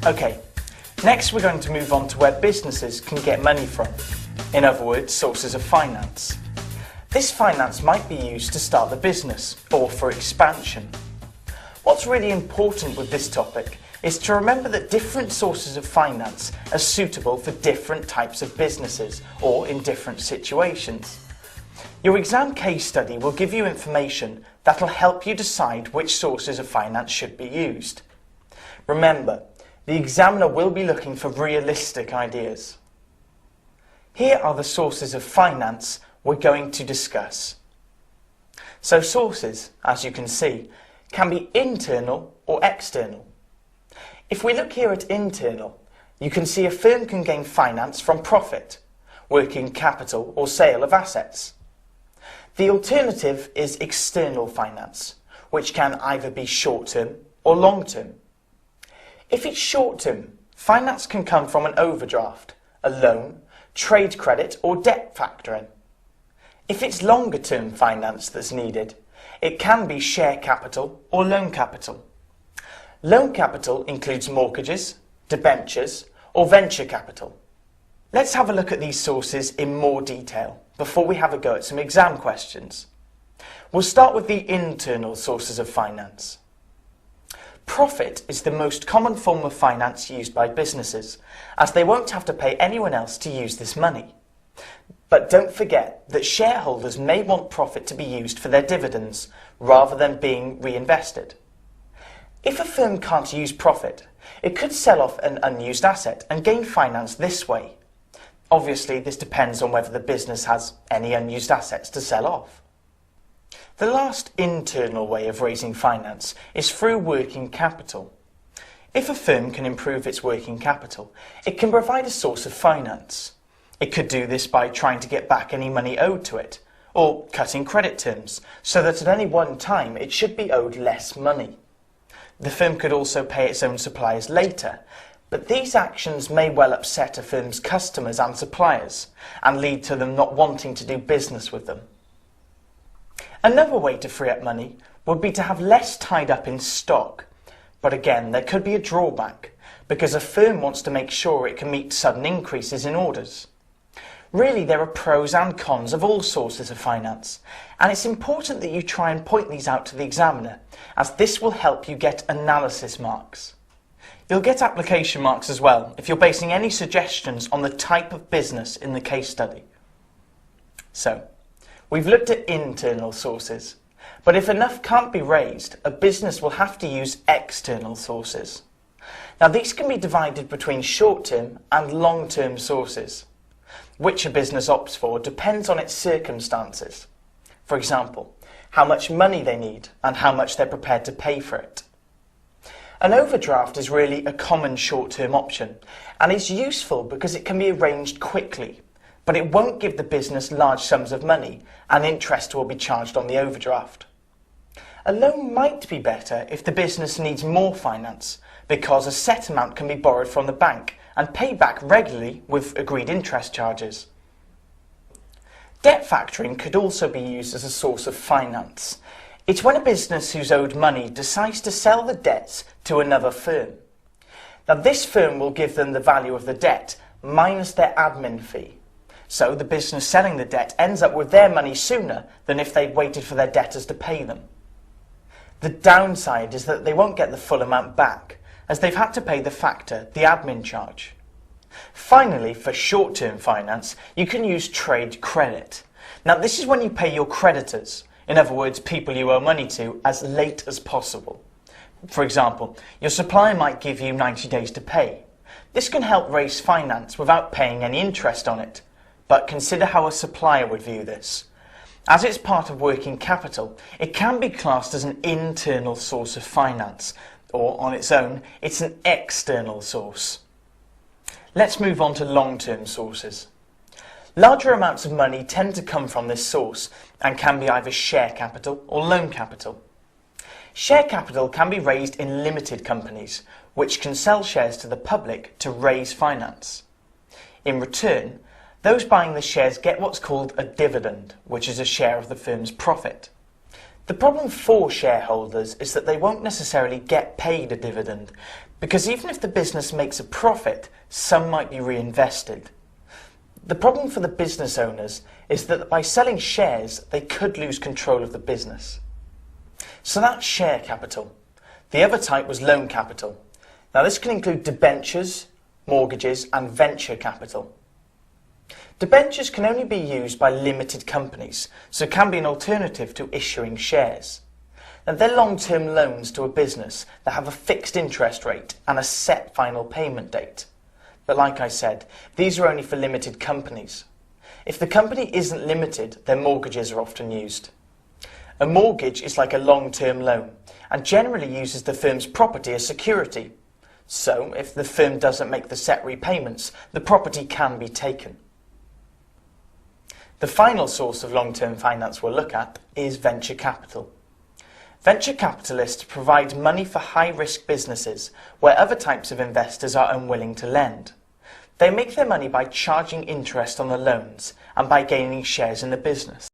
Okay, next we're going to move on to where businesses can get money from. In other words, sources of finance. This finance might be used to start the business or for expansion. What's really important with this topic is to remember that different sources of finance are suitable for different types of businesses or in different situations. Your exam case study will give you information that will help you decide which sources of finance should be used. Remember, the examiner will be looking for realistic ideas. Here are the sources of finance we're going to discuss. So sources, as you can see, can be internal or external. If we look here at internal, you can see a firm can gain finance from profit, working capital or sale of assets. The alternative is external finance, which can either be short-term or long-term. If it's short-term, finance can come from an overdraft, a loan, trade credit or debt factoring. If it's longer-term finance that's needed, it can be share capital or loan capital. Loan capital includes mortgages, debentures or venture capital. Let's have a look at these sources in more detail before we have a go at some exam questions. We'll start with the internal sources of finance. Profit is the most common form of finance used by businesses, as they won't have to pay anyone else to use this money. But don't forget that shareholders may want profit to be used for their dividends rather than being reinvested. If a firm can't use profit, it could sell off an unused asset and gain finance this way. Obviously, this depends on whether the business has any unused assets to sell off. The last internal way of raising finance is through working capital. If a firm can improve its working capital, it can provide a source of finance. It could do this by trying to get back any money owed to it, or cutting credit terms, so that at any one time it should be owed less money. The firm could also pay its own suppliers later, but these actions may well upset a firm's customers and suppliers, and lead to them not wanting to do business with them. Another way to free up money would be to have less tied up in stock, but again there could be a drawback, because a firm wants to make sure it can meet sudden increases in orders. Really, there are pros and cons of all sources of finance, and it's important that you try and point these out to the examiner, as this will help you get analysis marks. You'll get application marks as well if you're basing any suggestions on the type of business in the case study. So, we've looked at internal sources, but if enough can't be raised, a business will have to use external sources. Now, these can be divided between short-term and long-term sources. Which a business opts for depends on its circumstances. For example, how much money they need and how much they're prepared to pay for it. An overdraft is really a common short-term option and is useful because it can be arranged quickly, but it won't give the business large sums of money and interest will be charged on the overdraft. A loan might be better if the business needs more finance, because a set amount can be borrowed from the bank and paid back regularly with agreed interest charges. Debt factoring could also be used as a source of finance. It's when a business who's owed money decides to sell the debts to another firm. Now, this firm will give them the value of the debt minus their admin fee. So the business selling the debt ends up with their money sooner than if they'd waited for their debtors to pay them. The downside is that they won't get the full amount back, as they've had to pay the factor the admin charge. Finally, for short-term finance, you can use trade credit. Now, this is when you pay your creditors, in other words, people you owe money to, as late as possible. For example, your supplier might give you 90 days to pay. This can help raise finance without paying any interest on it, but consider how a supplier would view this. As it's part of working capital, it can be classed as an internal source of finance, or on its own, it's an external source. Let's move on to long-term sources. Larger amounts of money tend to come from this source and can be either share capital or loan capital. Share capital can be raised in limited companies, which can sell shares to the public to raise finance. In return, those buying the shares get what's called a dividend, which is a share of the firm's profit. The problem for shareholders is that they won't necessarily get paid a dividend, because even if the business makes a profit, some might be reinvested. The problem for the business owners is that by selling shares, they could lose control of the business. So that's share capital. The other type was loan capital. Now this can include debentures, mortgages and venture capital. Debentures can only be used by limited companies, so can be an alternative to issuing shares. Now they're long-term loans to a business that have a fixed interest rate and a set final payment date. But like I said, these are only for limited companies. If the company isn't limited, then mortgages are often used. A mortgage is like a long-term loan and generally uses the firm's property as security. So if the firm doesn't make the set repayments, the property can be taken. The final source of long-term finance we'll look at is venture capital. Venture capitalists provide money for high-risk businesses where other types of investors are unwilling to lend. They make their money by charging interest on the loans and by gaining shares in the business.